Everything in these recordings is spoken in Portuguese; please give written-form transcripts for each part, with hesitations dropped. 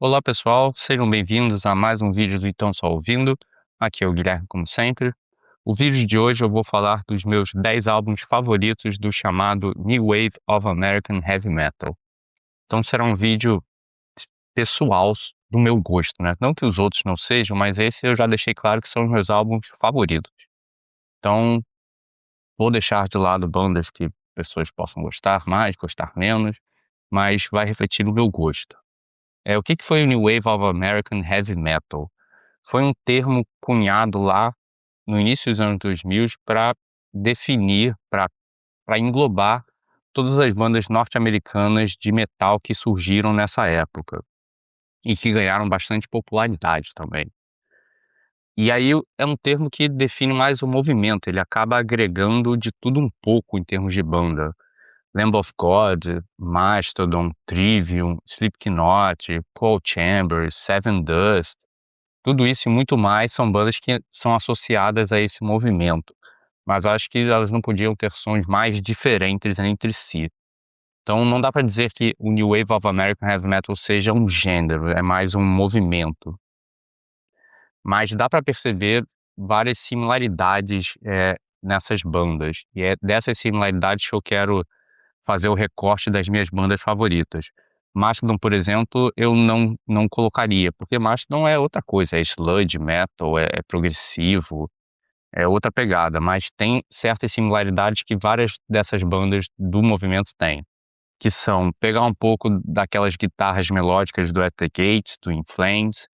Olá pessoal, sejam bem-vindos a mais um vídeo do Então Só Ouvindo. Aqui é o Guilherme, como sempre. O vídeo de hoje eu vou falar dos meus 10 álbuns favoritos do chamado New Wave of American Heavy Metal. Então será um vídeo pessoal do meu gosto, né? Não que os outros não sejam, mas esse eu já deixei claro que são os meus álbuns favoritos. Então vou deixar de lado bandas que pessoas possam gostar mais, gostar menos, mas vai refletir no meu gosto. O que foi o New Wave of American Heavy Metal? Foi um termo cunhado lá no início dos anos 2000 para definir, para englobar todas as bandas norte-americanas de metal que surgiram nessa época e que ganharam bastante popularidade também. E aí é um termo que define mais o movimento, ele acaba agregando de tudo um pouco em termos de banda. Lamb of God, Mastodon, Trivium, Slipknot, Cold Chambers, Seven Dust. Tudo isso e muito mais são bandas que são associadas a esse movimento, mas eu acho que elas não podiam ter sons mais diferentes entre si. Então não dá para dizer que o New Wave of American Heavy Metal seja um gênero, é mais um movimento. Mas dá para perceber várias similaridades, nessas bandas, e é dessas similaridades que eu quero fazer o recorte das minhas bandas favoritas. Mastodon, por exemplo, eu não colocaria, porque Mastodon é outra coisa, é sludge metal, é progressivo, é outra pegada, mas tem certas similaridades que várias dessas bandas do movimento têm, que são pegar um pouco daquelas guitarras melódicas do At The Gates, do In Flames,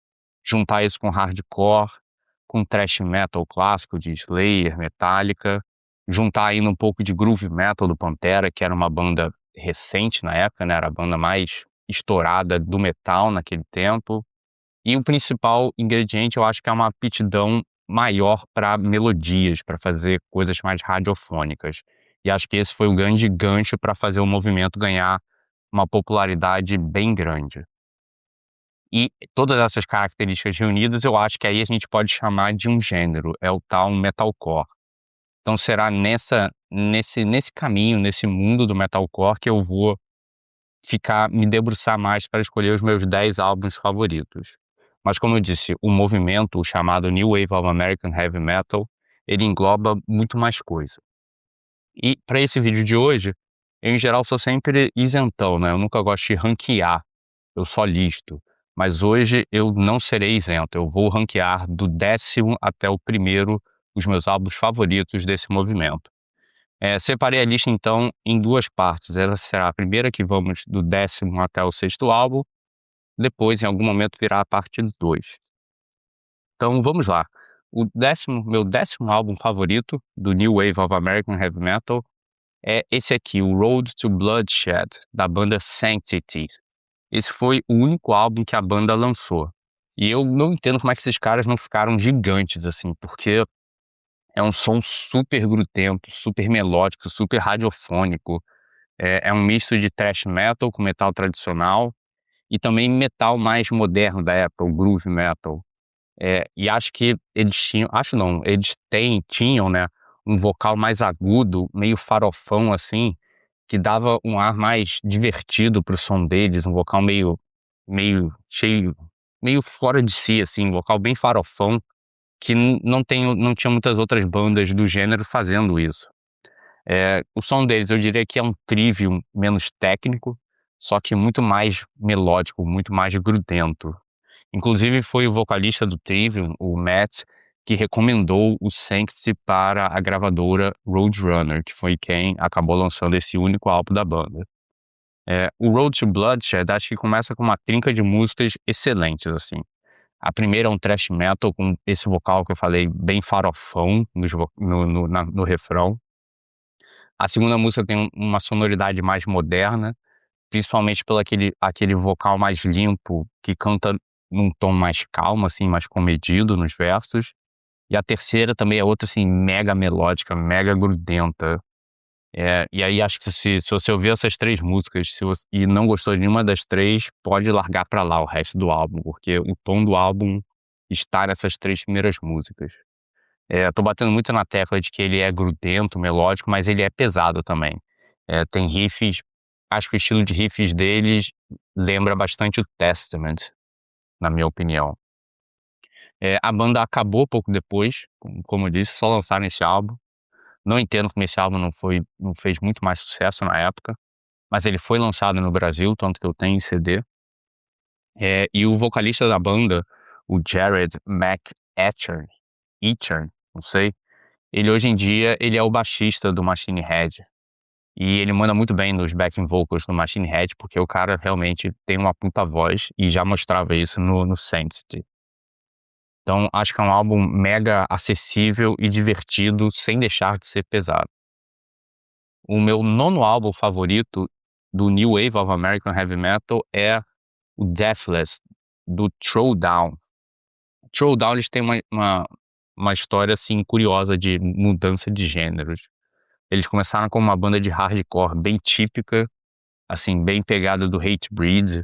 juntar isso com hardcore, com thrash metal clássico de Slayer, Metallica, juntar ainda um pouco de groove metal do Pantera, que era uma banda recente na época, né? Era a banda mais estourada do metal naquele tempo. E o principal ingrediente eu acho que é uma aptidão maior para melodias, para fazer coisas mais radiofônicas. E acho que esse foi o grande gancho para fazer o movimento ganhar uma popularidade bem grande. E todas essas características reunidas, eu acho que aí a gente pode chamar de um gênero, é o tal metalcore. Então será nesse caminho, nesse mundo do metalcore que eu vou me debruçar mais para escolher os meus 10 álbuns favoritos. Mas como eu disse, o movimento, o chamado New Wave of American Heavy Metal, ele engloba muito mais coisa. E para esse vídeo de hoje, eu em geral sou sempre isentão, né? Eu nunca gosto de ranquear, eu só listo. Mas hoje eu não serei isento, eu vou ranquear do 10º até o primeiro os meus álbuns favoritos desse movimento. Separei a lista então em duas partes, essa será a primeira que vamos do 10º até o 6º álbum, depois em algum momento virá a parte 2. Então vamos lá, meu 10º álbum favorito do New Wave of American Heavy Metal é esse aqui, o Road to Bloodshed, da banda Sanctity. Esse foi o único álbum que a banda lançou. E eu não entendo como é que esses caras não ficaram gigantes, assim, porque é um som super grudento, super melódico, super radiofônico. É um misto de thrash metal com metal tradicional e também metal mais moderno da época, o groove metal. E acho que eles tinham, acho não, tinham, né, um vocal mais agudo, meio farofão assim, que dava um ar mais divertido pro som deles, um vocal meio cheio, meio fora de si, assim, um vocal bem farofão, que não tinha muitas outras bandas do gênero fazendo isso. O som deles eu diria que é um trivium menos técnico, só que muito mais melódico, muito mais grudento. Inclusive foi o vocalista do Trivium, o Matt, que recomendou o Sanctity para a gravadora Roadrunner, que foi quem acabou lançando esse único álbum da banda. O Road to Bloodshed acho que começa com uma trinca de músicas excelentes, assim. A primeira é um thrash metal com esse vocal que eu falei, bem farofão no refrão. A segunda música tem uma sonoridade mais moderna, principalmente pelo aquele vocal mais limpo, que canta num tom mais calmo, assim, mais comedido nos versos. E a terceira também é outra, assim, mega melódica, mega grudenta. E aí acho que se você ouvir essas três músicas e não gostou de nenhuma das três, pode largar pra lá o resto do álbum, porque o tom do álbum está nessas três primeiras músicas. Tô batendo muito na tecla de que ele é grudento, melódico, mas ele é pesado também. Tem riffs, acho que o estilo de riffs deles lembra bastante o Testament. na minha opinião. A banda acabou pouco depois, como eu disse, só lançaram esse álbum. Não entendo como esse álbum não fez muito mais sucesso na época, mas ele foi lançado no Brasil, tanto que eu tenho em CD. E o vocalista da banda, o Jared Etcher, não sei, ele hoje em dia ele é o baixista do Machine Head. E ele manda muito bem nos backing vocals do Machine Head, porque o cara realmente tem uma puta voz e já mostrava isso no Sanctity. Então acho que é um álbum mega acessível e divertido, sem deixar de ser pesado. O meu nono álbum favorito do New Wave of American Heavy Metal é o Deathless, do Throwdown. Throwdown, eles têm uma história, assim, curiosa de mudança de gêneros. Eles começaram como uma banda de hardcore bem típica, assim, bem pegada do Hatebreed.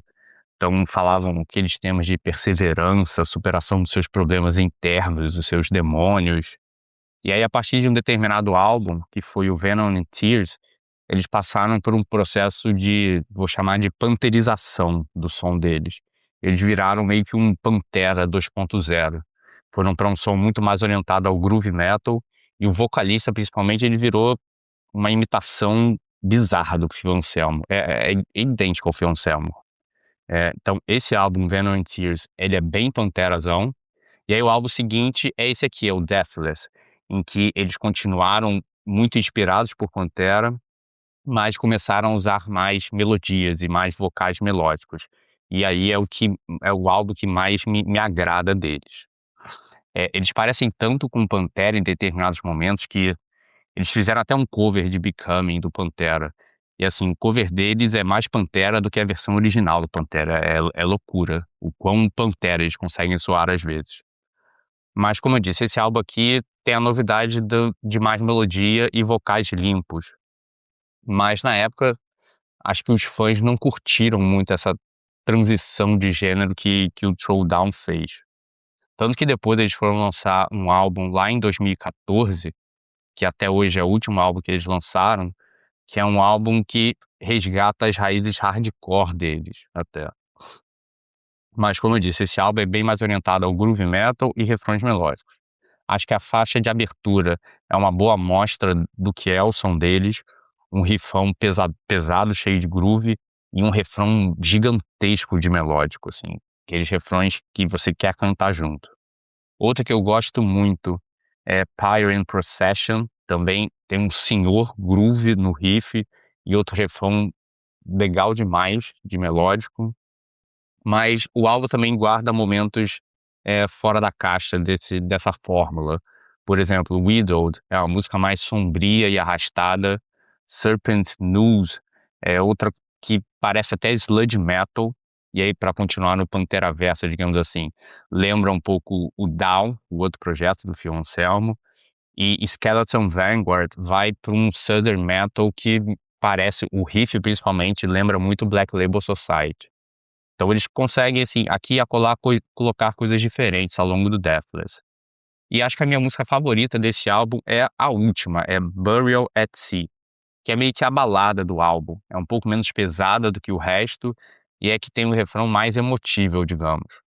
Então falavam aqueles temas de perseverança, superação dos seus problemas internos, dos seus demônios. E aí, a partir de um determinado álbum, que foi o Venom and Tears, eles passaram por um processo de, vou chamar de panterização do som deles. Eles viraram meio que um Pantera 2.0. Foram para um som muito mais orientado ao groove metal, e o vocalista, principalmente, ele virou uma imitação bizarra do Phil Anselmo. É idêntico ao Phil Anselmo. Então, esse álbum, Venom and Tears, ele é bem panterazão. E aí o álbum seguinte é esse aqui, é o Deathless, em que eles continuaram muito inspirados por Pantera, mas começaram a usar mais melodias e mais vocais melódicos. E aí é o álbum que mais me agrada deles. Eles parecem tanto com Pantera em determinados momentos que eles fizeram até um cover de Becoming do Pantera. E assim, o cover deles é mais Pantera do que a versão original do Pantera. É loucura o quão Pantera eles conseguem soar às vezes. Mas como eu disse, esse álbum aqui tem a novidade de mais melodia e vocais limpos. Mas na época, acho que os fãs não curtiram muito essa transição de gênero que o Throwdown fez. Tanto que depois eles foram lançar um álbum lá em 2014, que até hoje é o último álbum que eles lançaram, que é um álbum que resgata as raízes hardcore deles, até. Mas como eu disse, esse álbum é bem mais orientado ao groove metal e refrões melódicos. Acho que a faixa de abertura é uma boa amostra do que é o som deles, um riffão pesado, cheio de groove, e um refrão gigantesco de melódico, assim, aqueles refrões que você quer cantar junto. Outra que eu gosto muito é Pyre in Procession, também tem um senhor groove no riff e outro refrão legal demais, de melódico. Mas o álbum também guarda momentos, fora da caixa dessa fórmula. Por exemplo, Widowed é uma música mais sombria e arrastada. Serpent News é outra que parece até sludge metal. E aí, para continuar no Panteraversa, digamos assim, lembra um pouco o Down, o outro projeto do Phil Anselmo. E Skeleton Vanguard vai para um Southern Metal que parece, o riff principalmente, lembra muito Black Label Society. Então eles conseguem, assim, aqui e acolá colocar coisas diferentes ao longo do Deathless. E acho que a minha música favorita desse álbum é a última, é Burial at Sea, que é meio que a balada do álbum. É um pouco menos pesada do que o resto, e é que tem um refrão mais emotível, digamos.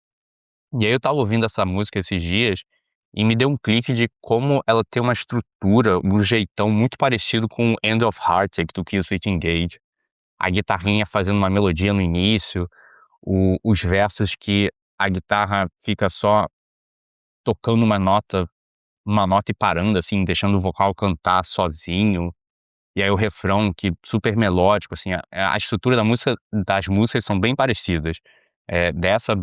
E aí eu tava ouvindo essa música esses dias, e me deu um clique de como ela tem uma estrutura, um jeitão muito parecido com o End of Heartache, do Killswitch Engage. A guitarrinha fazendo uma melodia no início, os versos que a guitarra fica só tocando uma nota e parando, assim, deixando o vocal cantar sozinho. E aí o refrão que super melódico, assim, a estrutura das músicas são bem parecidas. Dessa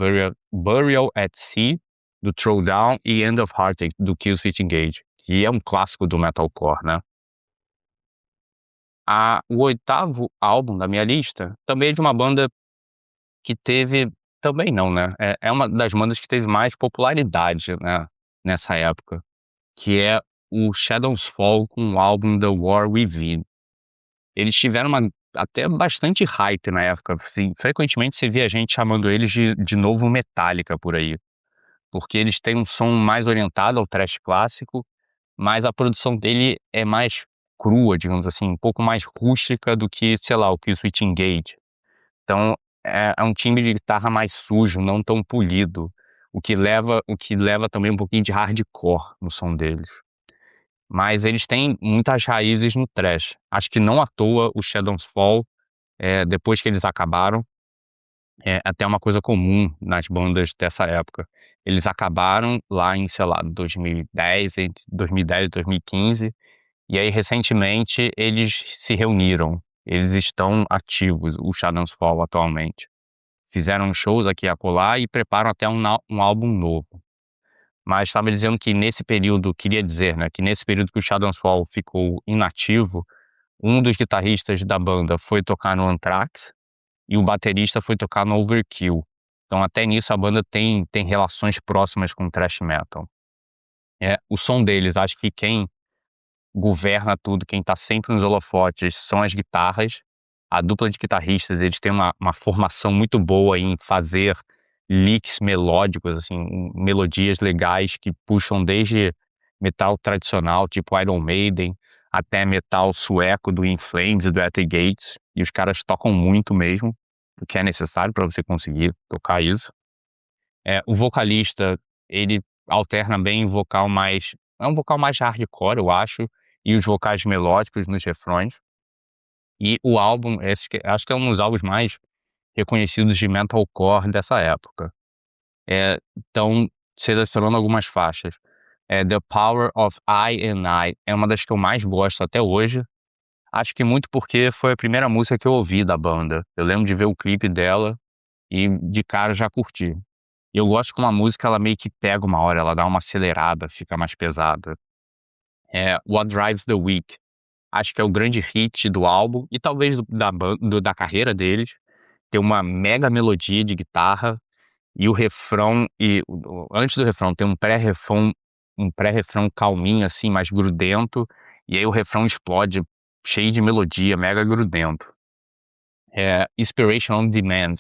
Burial at Sea, do Throwdown, e End of Heartache, do Killswitch Engage, que é um clássico do metalcore, né. O oitavo álbum da minha lista também é de uma banda que teve, também não, né, é uma das bandas que teve mais popularidade, né, nessa época, que é o Shadows Fall com o álbum The War Within. Eles tiveram até bastante hype na época, assim, frequentemente você via gente chamando eles de novo Metallica por aí, porque eles têm um som mais orientado ao thrash clássico, mas a produção dele é mais crua, digamos assim, um pouco mais rústica do que, sei lá, o Killswitch Engage. Então é um timbre de guitarra mais sujo, não tão polido, o que leva também um pouquinho de hardcore no som deles. Mas eles têm muitas raízes no thrash. Acho que não à toa o Shadows Fall, depois que eles acabaram, é até uma coisa comum nas bandas dessa época. Eles acabaram lá em, sei lá, 2010, entre 2010 e 2015, e aí recentemente eles se reuniram. Eles estão ativos, o Shadows Fall atualmente. Fizeram shows aqui e acolá e preparam até um álbum novo. Mas estava dizendo que nesse período, queria dizer, né, que nesse período que o Shadows Fall ficou inativo, um dos guitarristas da banda foi tocar no Anthrax e o baterista foi tocar no Overkill. Então até nisso a banda tem relações próximas com o thrash metal. O som deles, acho que quem governa tudo, quem tá sempre nos holofotes são as guitarras. A dupla de guitarristas, eles têm uma formação muito boa em fazer licks melódicos, assim, melodias legais que puxam desde metal tradicional, tipo Iron Maiden, até metal sueco do In Flames e do At the Gates. E os caras tocam muito mesmo, o que é necessário para você conseguir tocar isso. O vocalista, ele alterna bem o vocal mais, é um vocal mais hardcore, eu acho, e os vocais melódicos nos refrões. E o álbum, acho que é um dos álbuns mais reconhecidos de metalcore dessa época. Então, selecionando algumas faixas, The Power of I and I é uma das que eu mais gosto até hoje. Acho que muito porque foi a primeira música que eu ouvi da banda. Eu lembro de ver o clipe dela e de cara já curti. E eu gosto que uma música ela meio que pega uma hora, ela dá uma acelerada, fica mais pesada. What Drives the Weak, acho que é o grande hit do álbum e talvez da carreira deles. Tem uma mega melodia de guitarra e o refrão antes do refrão tem um pré-refrão calminho assim, mais grudento, e aí o refrão explode cheio de melodia, mega grudento. Inspiration on Demand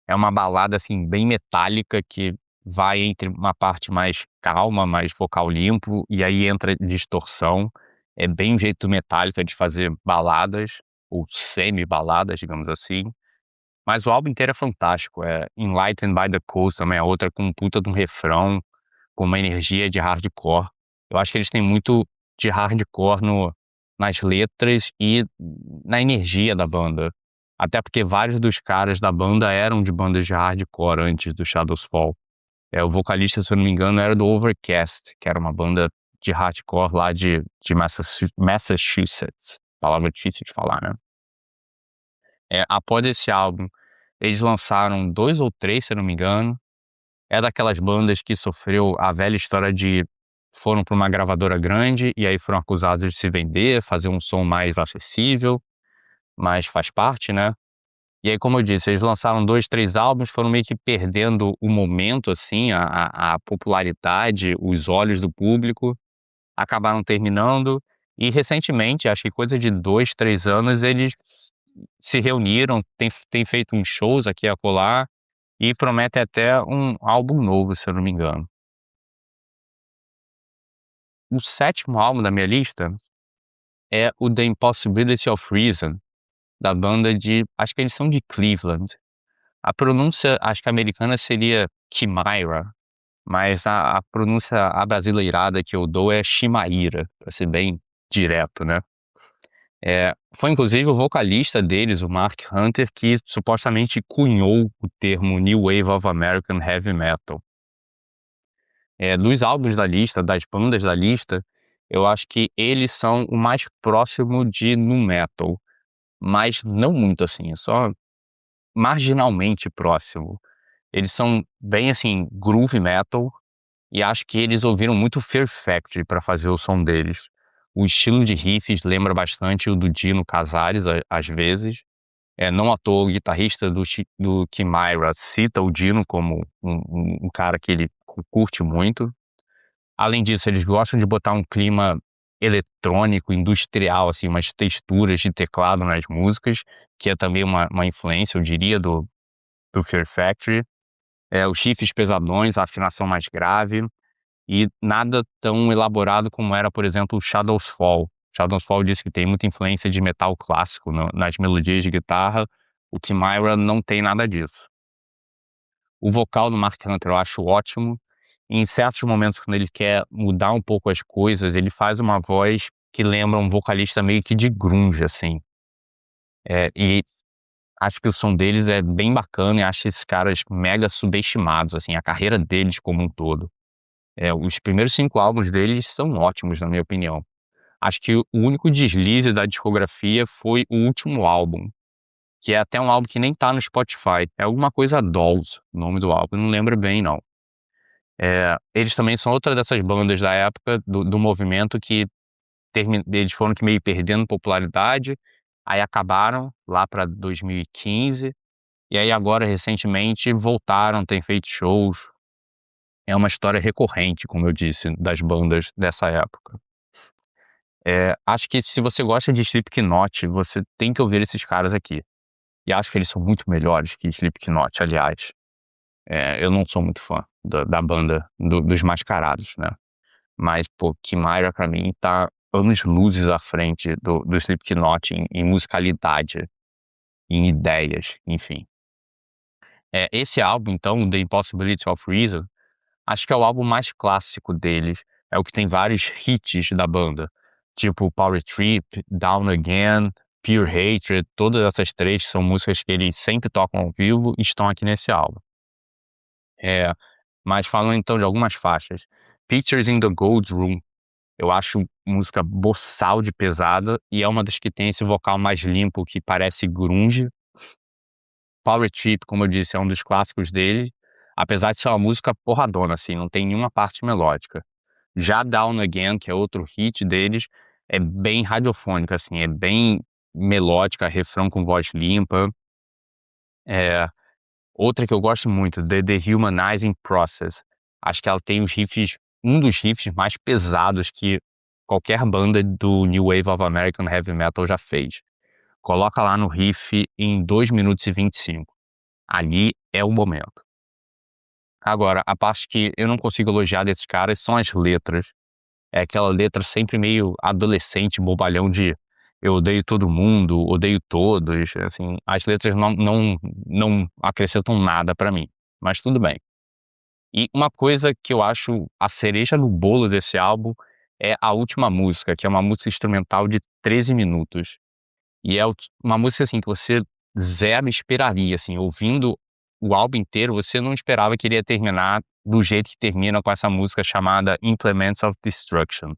é uma balada assim bem metálica que vai entre uma parte mais calma, mais vocal limpo, e aí entra distorção. É bem um jeito Metallica de fazer baladas, ou semi-baladas, digamos assim. Mas o álbum inteiro é fantástico. Enlightened by the Coast também é outra com um puta de um refrão, com uma energia de hardcore. Eu acho que eles têm muito de hardcore nas letras e na energia da banda. Até porque vários dos caras da banda eram de bandas de hardcore antes do Shadows Fall. O vocalista, se eu não me engano, era do Overcast, que era uma banda de hardcore lá de Massachusetts. Palavra difícil de falar, né? Após esse álbum, eles lançaram 2 ou 3, se eu não me engano. É daquelas bandas que sofreu a velha história de foram para uma gravadora grande e aí foram acusados de se vender, fazer um som mais acessível, mas faz parte, né? E aí, como eu disse, eles lançaram 2, 3 álbuns, foram meio que perdendo o momento, assim, a popularidade, os olhos do público, acabaram terminando e recentemente, acho que coisa de 2, 3 anos, eles se reuniram, têm feito uns shows aqui e acolá e prometem até um álbum novo, se eu não me engano. O 7º álbum da minha lista é o The Impossibility of Reason, da banda acho que eles são de Cleveland. A pronúncia, acho que americana seria Chimaira, mas a pronúncia abrasileirada que eu dou é Chimaira, pra ser bem direto, né. Foi inclusive o vocalista deles, o Mark Hunter, que supostamente cunhou o termo New Wave of American Heavy Metal. Dos álbuns da lista, das bandas da lista, eu acho que eles são o mais próximo de nu metal, mas não muito assim, é só marginalmente próximo. Eles são bem, assim, groove metal, e acho que eles ouviram muito Fear Factory para fazer o som deles. O estilo de riffs lembra bastante o do Dino Casares, às vezes. Não à toa o guitarrista do Chimaira cita o Dino como um cara que ele curte muito. Além disso, eles gostam de botar um clima eletrônico, industrial, assim, umas texturas de teclado nas músicas, que é também uma influência, eu diria, do Fear Factory. Os riffs pesadões, a afinação mais grave e nada tão elaborado como era, por exemplo, o Shadows Fall. Shadows Fall diz que tem muita influência de metal clássico nas melodias de guitarra, O Chimaira não tem nada disso. O vocal do Mark Hunter eu acho ótimo. Em certos momentos, quando ele quer mudar um pouco as coisas, ele faz uma voz que lembra um vocalista meio que de grunge, assim. E acho que o som deles é bem bacana e acho esses caras mega subestimados, assim, a carreira deles como um todo. Os primeiros 5 álbuns deles são ótimos, na minha opinião. Acho que o único deslize da discografia foi o último álbum, que é até um álbum que nem tá no Spotify. É alguma coisa Dolls, o nome do álbum, não lembro bem não. Eles também são outra dessas bandas da época do movimento que eles foram que meio perdendo popularidade, aí acabaram lá pra 2015, e aí agora recentemente voltaram, têm feito shows. É uma história recorrente, como eu disse, das bandas dessa época. Acho que se você gosta de Slipknot, você tem que ouvir esses caras aqui. E acho que eles são muito melhores que Slipknot, aliás. Eu não sou muito fã da banda dos Mascarados, né? Mas, pô, Chimaira pra mim tá anos-luzes à frente do Slipknot em musicalidade, em ideias, enfim. Esse álbum, então, The Impossibility of Reason, acho que é o álbum mais clássico deles. É o que tem vários hits da banda, tipo Power Trip, Down Again, Pure Hatred. Todas essas 3 são músicas que eles sempre tocam ao vivo e estão aqui nesse álbum. Mas falando então de algumas faixas. Pictures in the Gold Room, eu acho música boçal de pesada e é uma das que tem esse vocal mais limpo que parece grunge. Power Trip, como eu disse, é um dos clássicos dele, apesar de ser uma música porradona, assim, não tem nenhuma parte melódica. Já Down Again, que é outro hit deles, é bem radiofônica, assim, é bem melódica, refrão com voz limpa. Outra que eu gosto muito, The Dehumanizing Process. Acho que ela tem um dos riffs mais pesados que qualquer banda do New Wave of American Heavy Metal já fez. Coloca lá no riff em 2 minutos e 25. Ali é o momento. Agora, a parte que eu não consigo elogiar desses caras são as letras. É aquela letra sempre meio adolescente, bobalhão de eu odeio todo mundo, odeio todos, assim, as letras não acrescentam nada pra mim, mas tudo bem. E uma coisa que eu acho a cereja no bolo desse álbum é a última música, que é uma música instrumental de 13 minutos. E é uma música, assim, que você zero esperaria, assim, ouvindo o álbum inteiro, você não esperava que ele ia terminar do jeito que termina com essa música chamada Implements of Destruction.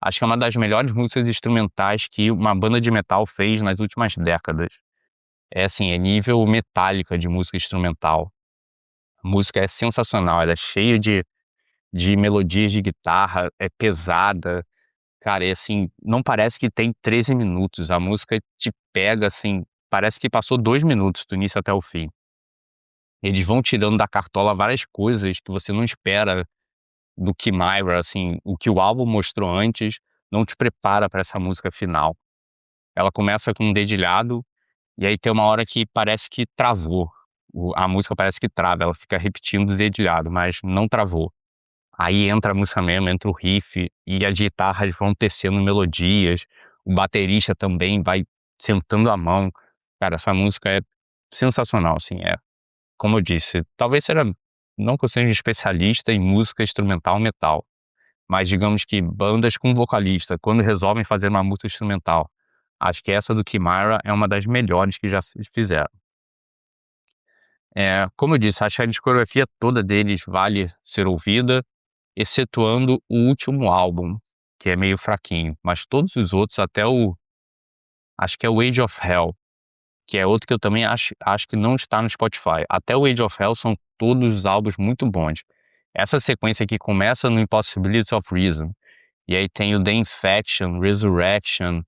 Acho que é uma das melhores músicas instrumentais que uma banda de metal fez nas últimas décadas. É assim, é nível Metallica de música instrumental. A música é sensacional, ela é cheia de melodias de guitarra, é pesada. Cara, é assim, não parece que tem 13 minutos, a música te pega assim, parece que passou 2 minutos do início até o fim. Eles vão tirando da cartola várias coisas que você não espera do Chimaira, assim, o que o álbum mostrou antes não te prepara para essa música final. Ela começa com um dedilhado, e aí tem uma hora que parece que travou. A música parece que trava, ela fica repetindo o dedilhado, mas não travou. Aí entra a música mesmo, entra o riff, e as guitarras vão tecendo melodias, o baterista também vai sentando a mão. Cara, essa música é sensacional, assim, como eu disse, talvez seja, não que eu seja um especialista em música instrumental metal, mas digamos que bandas com vocalista, quando resolvem fazer uma música instrumental, acho que essa do Chimaira é uma das melhores que já se fizeram. Como eu disse, acho que a discografia toda deles vale ser ouvida, excetuando o último álbum, que é meio fraquinho, mas todos os outros, até acho que é o Age of Hell, que é outro que eu também acho que não está no Spotify. Até o Age of Hell são todos os álbuns muito bons. Essa sequência aqui começa no Impossibility of Reason, e aí tem o The Infection, Resurrection,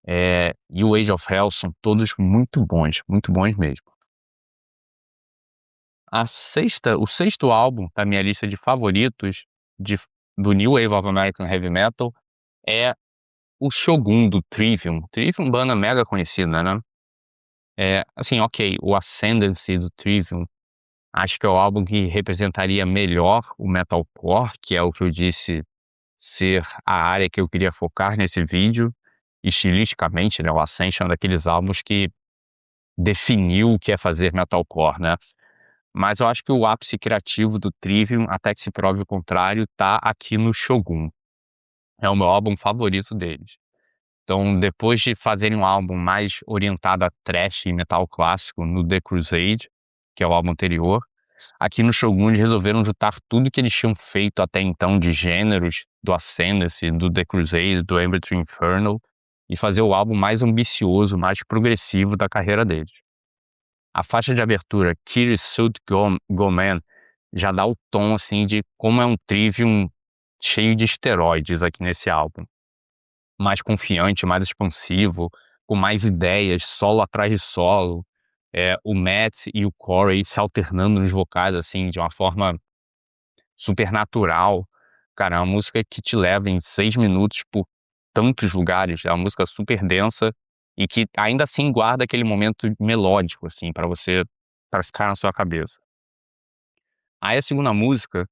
e o Age of Hell, são todos muito bons mesmo. O sexto álbum da minha lista de favoritos do New Wave of American Heavy Metal é o Shogun, do Trivium. Trivium, banda mega conhecida, né? Assim, ok, o Ascendancy do Trivium, acho que é o álbum que representaria melhor o metalcore, que é o que eu disse ser a área que eu queria focar nesse vídeo, estilisticamente, né? O Ascension é um daqueles álbuns que definiu o que é fazer metalcore, né. Mas eu acho que o ápice criativo do Trivium, até que se prove o contrário, tá aqui no Shogun. É o meu álbum favorito deles. Então, depois de fazerem um álbum mais orientado a thrash e metal clássico no The Crusade, que é o álbum anterior, aqui no Shogun eles resolveram juntar tudo que eles tinham feito até então de gêneros, do Ascendancy, do The Crusade, do Ember to Infernal, e fazer o álbum mais ambicioso, mais progressivo da carreira deles. A faixa de abertura, Kitty Suit Go Man, já dá o tom assim de como é um Trivium cheio de esteroides aqui nesse álbum. Mais confiante, mais expansivo, com mais ideias, solo atrás de solo. O Matt e o Corey se alternando nos vocais, assim, de uma forma super natural. Cara, é uma música que te leva em 6 minutos por tantos lugares. É uma música super densa e que ainda assim guarda aquele momento melódico, assim, para ficar na sua cabeça. Aí a segunda música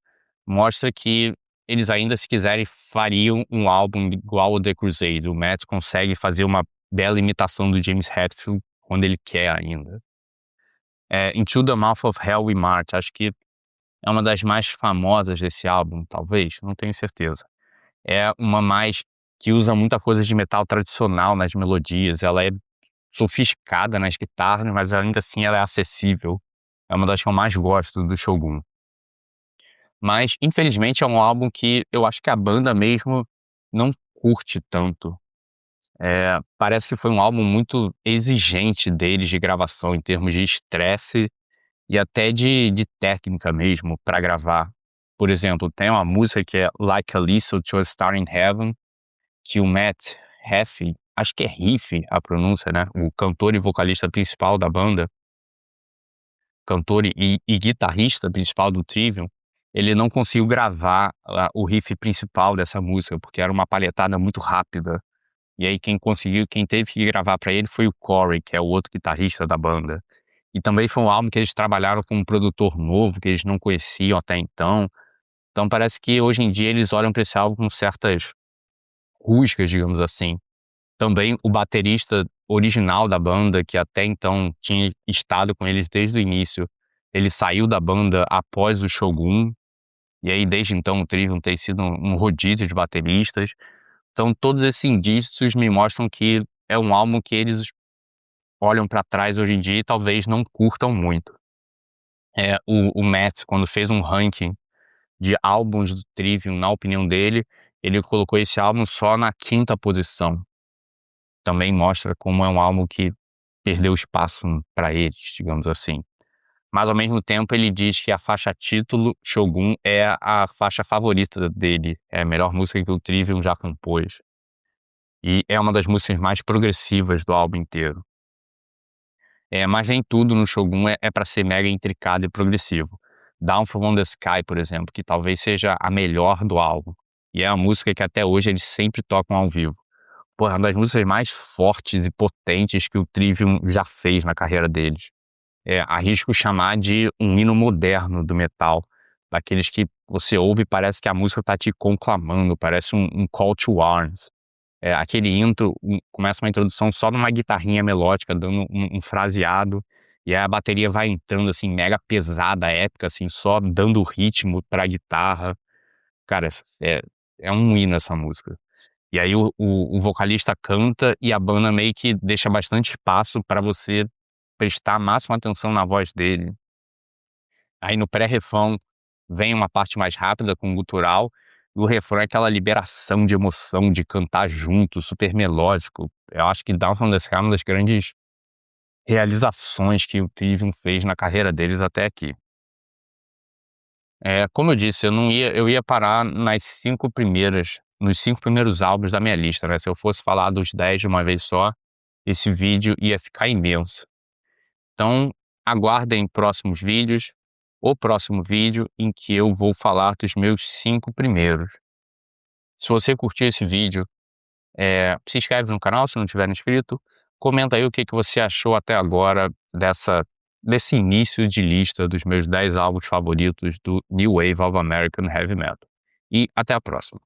mostra que eles ainda, se quiserem, fariam um álbum igual ao The Crusade. O Matt consegue fazer uma bela imitação do James Hetfield quando ele quer ainda. Into the Mouth of Hell We March, acho que é uma das mais famosas desse álbum, talvez, não tenho certeza. É uma mais que usa muita coisa de metal tradicional nas melodias, ela é sofisticada nas guitarras, mas ainda assim ela é acessível. É uma das que eu mais gosto do Shogun. Mas, infelizmente, é um álbum que eu acho que a banda mesmo não curte tanto. Parece que foi um álbum muito exigente deles de gravação, em termos de estresse e até de técnica mesmo para gravar. Por exemplo, tem uma música que é Like a Listen to a Star in Heaven, que o Matt Heafy, acho que é Riff a pronúncia, né, o cantor e vocalista principal da banda, cantor e guitarrista principal do Trivium, ele não conseguiu gravar o riff principal dessa música, porque era uma palhetada muito rápida. E aí quem teve que gravar para ele foi o Corey, que é o outro guitarrista da banda. E também foi um álbum que eles trabalharam com um produtor novo, que eles não conheciam até então. Então parece que hoje em dia eles olham para esse álbum com certas rusgas, digamos assim. Também o baterista original da banda, que até então tinha estado com eles desde o início, ele saiu da banda após o Shogun, e aí desde então o Trivium tem sido um rodízio de bateristas. Então todos esses indícios me mostram que é um álbum que eles olham pra trás hoje em dia e talvez não curtam muito. O Matt, quando fez um ranking de álbuns do Trivium, na opinião dele, ele colocou esse álbum só na 5ª posição. Também mostra como é um álbum que perdeu espaço para eles, digamos assim. Mas ao mesmo tempo ele diz que a faixa título, Shogun, é a faixa favorita dele, é a melhor música que o Trivium já compôs. E é uma das músicas mais progressivas do álbum inteiro. Mas nem tudo no Shogun é para ser mega intricado e progressivo. Down From the Sky, por exemplo, que talvez seja a melhor do álbum. E é uma música que até hoje eles sempre tocam ao vivo. Pô, é uma das músicas mais fortes e potentes que o Trivium já fez na carreira deles. Arrisco chamar de um hino moderno do metal, daqueles que você ouve e parece que a música tá te conclamando, parece um call to arms. Aquele intro, começa uma introdução só numa guitarrinha melódica, dando um fraseado, e aí a bateria vai entrando, assim, mega pesada, épica, assim, só dando ritmo pra guitarra. Cara, é, é um hino essa música. E aí o vocalista canta e a banda meio que deixa bastante espaço para você prestar a máxima atenção na voz dele. Aí no pré-refrão vem uma parte mais rápida com gutural, e o refrão é aquela liberação de emoção, de cantar junto, super melódico. Eu acho que Down From The Sky é uma das grandes realizações que o Trivium fez na carreira deles até aqui. Como eu disse, eu ia parar nos 5 primeiros álbuns da minha lista, né? Se eu fosse falar dos 10 de uma vez só, esse vídeo ia ficar imenso. Então, aguardem próximos vídeos, o próximo vídeo em que eu vou falar dos meus 5 primeiros. Se você curtiu esse vídeo, se inscreve no canal se não tiver inscrito, comenta aí o que você achou até agora desse início de lista dos meus 10 álbuns favoritos do New Wave of American Heavy Metal. E até a próxima.